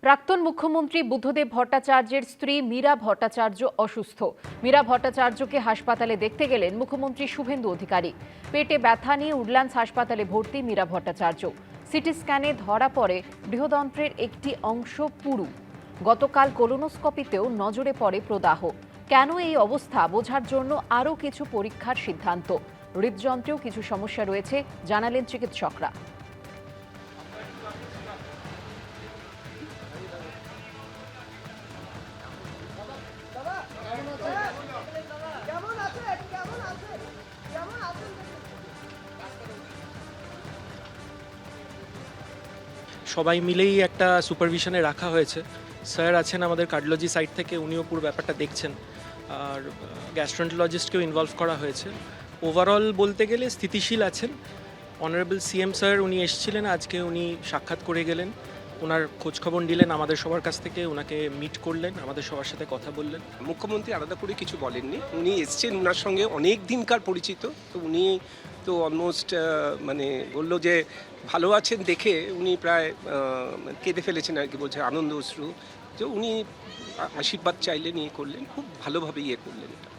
প্রাক্তন মুখ্যমন্ত্রী বুদ্ধদেব ভট্টাচার্যের স্ত্রী মীরা ভট্টাচার্য অসুস্থ। মীরা ভট্টাচার্যকে হাসপাতালে দেখতে গেলেন মুখ্যমন্ত্রী শুভেন্দু অধিকারী। পেটে ব্যথা নিয়ে উডল্যান্ডস হাসপাতালে ভর্তি মীরা ভট্টাচার্য। সিটি স্ক্যানে ধরা পড়ে বৃহদন্ত্রের একটি অংশ পুরু। গতকাল কোলোনোস্কোপিতেও নজরে পড়ে প্রদাহ। কেন এই অবস্থা বোঝার জন্য আরও কিছু পরীক্ষার সিদ্ধান্ত। হৃদযন্ত্রেও কিছু সমস্যা রয়েছে জানালেন চিকিৎসকরা। সবাই মিলেই একটা সুপারভিশনে রাখা হয়েছে। স্যার আছেন আমাদের কার্ডিওলজি সাইড থেকে, উনিও পুরো ব্যাপারটা দেখছেন, আর গ্যাস্ট্রোন্টোলজিস্টকেও ইনভলভ করা হয়েছে। ওভারঅল বলতে গেলে স্থিতিশীল আছেন। অনারেবল সিএম স্যার উনি এসেছিলেন, আজকে উনি সাক্ষাৎ করে গেলেন, ওনার খোঁজখবর নিলেন আমাদের সবার কাছ থেকে, ওনাকে মিট করলেন, আমাদের সবার সাথে কথা বললেন। মুখ্যমন্ত্রী আলাদা করে কিছু বলেননি, উনি এসছেন, ওনার সঙ্গে অনেক দিনকার পরিচিত, তো উনি তো অলমোস্ট মানে বললো যে ভালো আছেন দেখে উনি প্রায় কেঁদে ফেলেছেন আর কি, বলছে আনন্দ অশ্রু, যে উনি আশীর্বাদ চাইলেন, ইয়ে করলেন, খুব ভালোভাবে ইয়ে করলেন এটা।